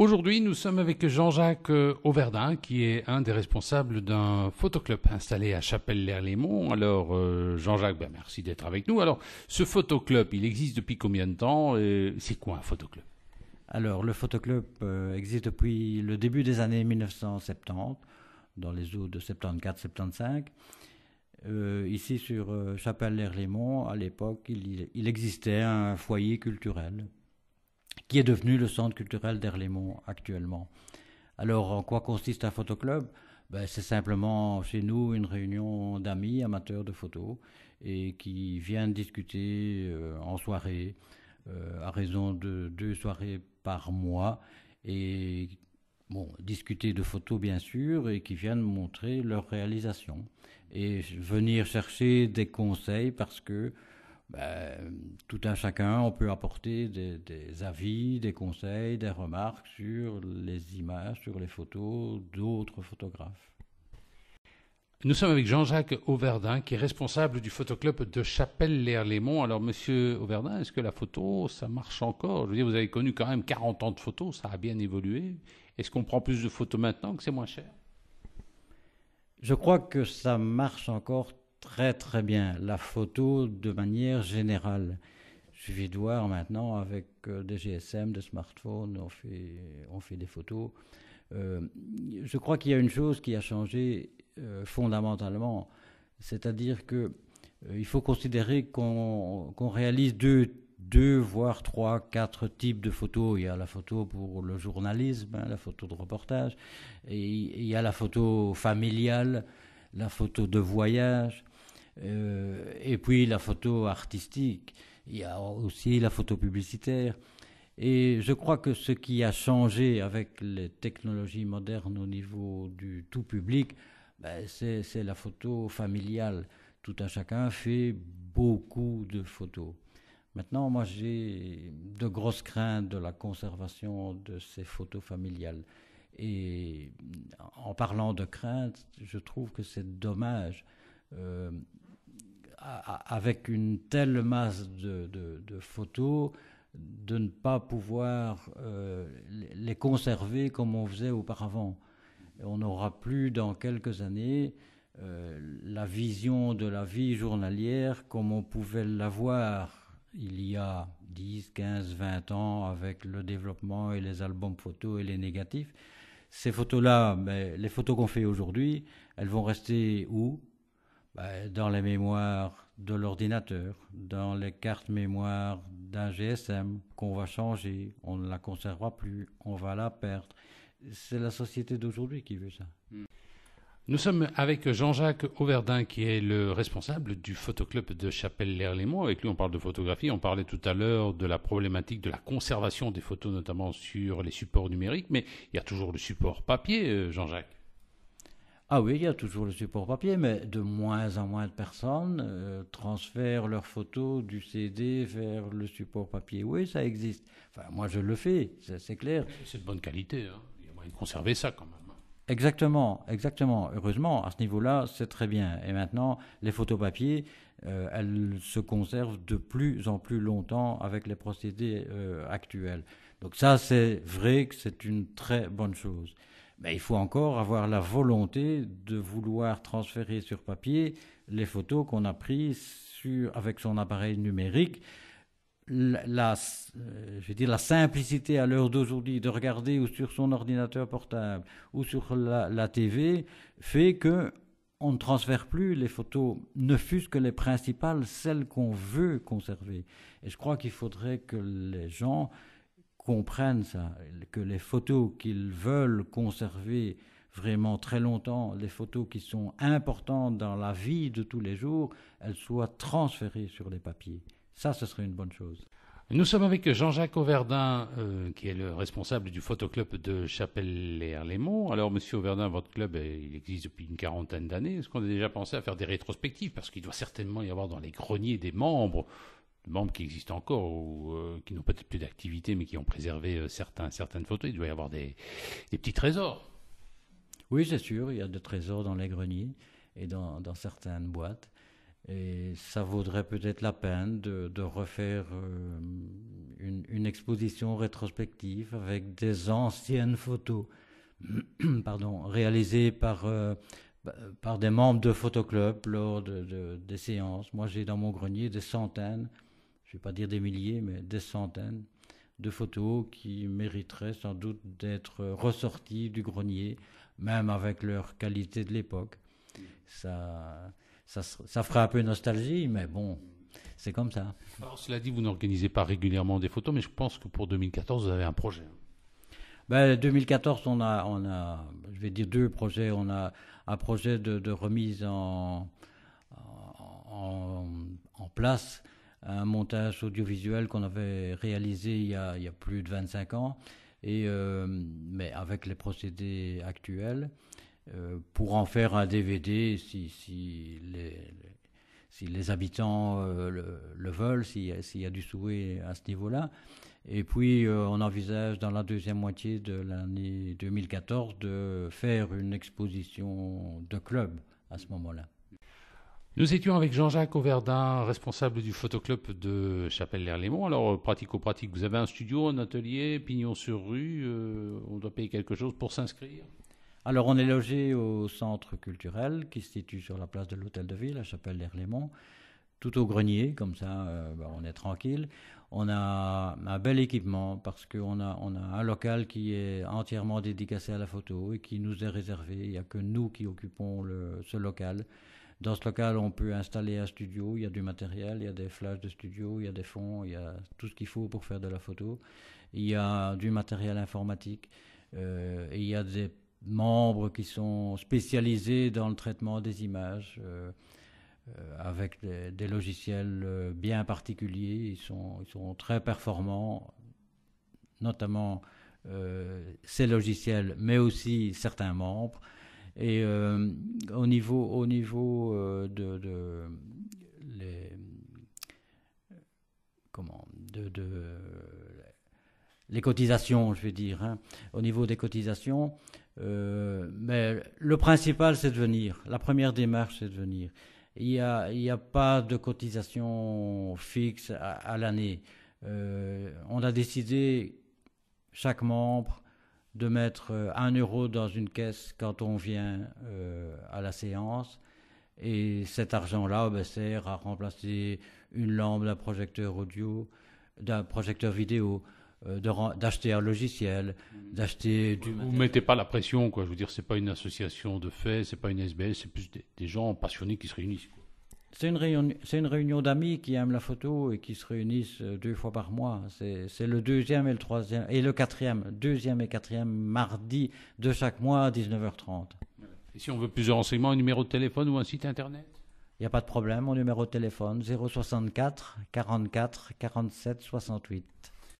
Aujourd'hui, nous sommes avec Jean-Jacques Auverdin, qui est un des responsables d'un photoclub installé à Chapelle-l'Erlémont. Alors, Jean-Jacques, merci d'être avec nous. Alors, ce photoclub, il existe depuis combien de temps? C'est quoi un photoclub? Alors, le photoclub existe depuis le début des années 1970, dans les eaux de 74-75. Ici, sur Chapelle-l'Erlémont, à l'époque, il existait un foyer culturel qui est devenu le centre culturel d'Erlémont actuellement. Alors, en quoi consiste un photoclub? C'est simplement chez nous une réunion d'amis amateurs de photos et qui viennent discuter en soirée, à raison de 2 soirées par mois, et discuter de photos bien sûr, et qui viennent montrer leurs réalisations et venir chercher des conseils parce que tout un chacun, on peut apporter des avis, des conseils, des remarques sur les images, sur les photos d'autres photographes. Nous sommes avec Jean-Jacques Auverdin, qui est responsable du photoclub de Chapelle-l'Erlémont. Alors, monsieur Auverdin, est-ce que la photo, ça marche encore? Je veux dire, vous avez connu quand même 40 ans de photos, ça a bien évolué. Est-ce qu'on prend plus de photos maintenant, que c'est moins cher? Je crois que ça marche encore très très bien, la photo de manière générale. Il suffit de voir maintenant avec des GSM, des smartphones, on fait des photos. Je crois qu'il y a une chose qui a changé fondamentalement, c'est-à-dire que il faut considérer qu'on réalise deux, voire 3, 4 types de photos. Il y a la photo pour le journalisme, la photo de reportage, et il y a la photo familiale, la photo de voyage, et puis la photo artistique. Il y a aussi la photo publicitaire. Et je crois que ce qui a changé avec les technologies modernes au niveau du tout public, c'est la photo familiale. Tout un chacun fait beaucoup de photos. Maintenant, moi, j'ai de grosses craintes de la conservation de ces photos familiales. Et en parlant de craintes, je trouve que c'est dommage, euh, avec une telle masse de photos, de ne pas pouvoir les conserver comme on faisait auparavant. On n'aura plus dans quelques années la vision de la vie journalière comme on pouvait l'avoir il y a 10, 15, 20 ans avec le développement et les albums photos et les négatifs. Ces photos-là, les photos qu'on fait aujourd'hui, elles vont rester où? Dans les mémoires de l'ordinateur, dans les cartes mémoire d'un GSM qu'on va changer, on ne la conservera plus, on va la perdre. C'est la société d'aujourd'hui qui veut ça. Nous sommes avec Jean-Jacques Auverdin, qui est le responsable du photoclub de Chapelle-l'Erlémont. Avec lui, on parle de photographie. On parlait tout à l'heure de la problématique de la conservation des photos, notamment sur les supports numériques. Mais il y a toujours le support papier, Jean-Jacques. Ah oui, il y a toujours le support papier, mais de moins en moins de personnes transfèrent leurs photos du CD vers le support papier. Oui, ça existe. Enfin, moi, je le fais, c'est clair. C'est de bonne qualité, hein. Il y a moyen de conserver ça quand même. Exactement, exactement. Heureusement, à ce niveau-là, c'est très bien. Et maintenant, les photos papier, elles se conservent de plus en plus longtemps avec les procédés actuels. Donc ça, c'est vrai que c'est une très bonne chose. Mais il faut encore avoir la volonté de vouloir transférer sur papier les photos qu'on a prises avec son appareil numérique. Je veux dire, la simplicité à l'heure d'aujourd'hui de regarder ou sur son ordinateur portable ou sur la TV fait que on ne transfère plus les photos, ne fût-ce que les principales, celles qu'on veut conserver. Et je crois qu'il faudrait que les gens comprennent ça, que les photos qu'ils veulent conserver vraiment très longtemps, les photos qui sont importantes dans la vie de tous les jours, elles soient transférées sur les papiers. Ça, ce serait une bonne chose. Nous sommes avec Jean-Jacques Auverdin, qui est le responsable du photoclub de Chapelle-l'Erlémont. Alors, monsieur Auverdin, votre club, il existe depuis une 40aine d'années. Est-ce qu'on a déjà pensé à faire des rétrospectives? Parce qu'il doit certainement y avoir dans les greniers des membres qui existent encore ou qui n'ont peut-être plus d'activité, mais qui ont préservé certaines photos. Il doit y avoir des petits trésors. Oui, c'est sûr, il y a des trésors dans les greniers et dans certaines boîtes. Et ça vaudrait peut-être la peine de refaire une exposition rétrospective avec des anciennes photos pardon, réalisées par des membres de photoclub lors des séances. Moi, j'ai dans mon grenier des centaines, je ne vais pas dire des milliers, mais des centaines de photos qui mériteraient sans doute d'être ressorties du grenier, même avec leur qualité de l'époque. Ça ferait un peu nostalgie, mais bon, c'est comme ça. Alors, cela dit, vous n'organisez pas régulièrement des photos, mais je pense que pour 2014, vous avez un projet. Ben, 2014, on a, je vais dire deux projets. On a un projet de remise en place, un montage audiovisuel qu'on avait réalisé il y a plus de 25 ans, mais avec les procédés actuels, pour en faire un DVD si les habitants le veulent, s'il y a du souhait à ce niveau-là. Et puis, on envisage dans la deuxième moitié de l'année 2014 de faire une exposition de club à ce moment-là. Nous étions avec Jean-Jacques Auverdin, responsable du photoclub de Chapelle-l'Erlémont. Alors, pratico-pratique, vous avez un studio, un atelier, pignon sur rue, on doit payer quelque chose pour s'inscrire? Alors, on est logé au centre culturel qui se situe sur la place de l'Hôtel de Ville, à Chapelle-l'Erlémont, tout au grenier, comme ça, on est tranquille. On a un bel équipement parce qu'on a un local qui est entièrement dédicacé à la photo et qui nous est réservé. Il n'y a que nous qui occupons ce local. Dans ce local, on peut installer un studio, il y a du matériel, il y a des flashs de studio, il y a des fonds, il y a tout ce qu'il faut pour faire de la photo. Il y a du matériel informatique, et il y a des membres qui sont spécialisés dans le traitement des images, avec des logiciels bien particuliers. Ils sont très performants, notamment ces logiciels, mais aussi certains membres. Et au niveau les cotisations, je vais dire, hein, au niveau des cotisations, mais le principal, c'est de venir. La première démarche, c'est de venir. Il y a pas de cotisation fixe à l'année. On a décidé, chaque membre, de mettre 1 euro dans une caisse quand on vient à la séance. Et cet argent-là sert à remplacer une lampe d'un projecteur audio, d'un projecteur vidéo, d'acheter un logiciel, d'acheter du matériel. Vous ne mettez pas la pression, quoi. Je veux dire, c'est pas une association de fait, c'est pas une SBL, c'est plus des gens passionnés qui se réunissent, quoi. C'est une réunion d'amis qui aiment la photo et qui se réunissent 2 fois par mois. C'est le deuxième et le troisième et le deuxième et quatrième mardi de chaque mois à 19h30. Et si on veut plus de renseignements, un numéro de téléphone ou un site internet? Il n'y a pas de problème, mon numéro de téléphone 064 44 47 68.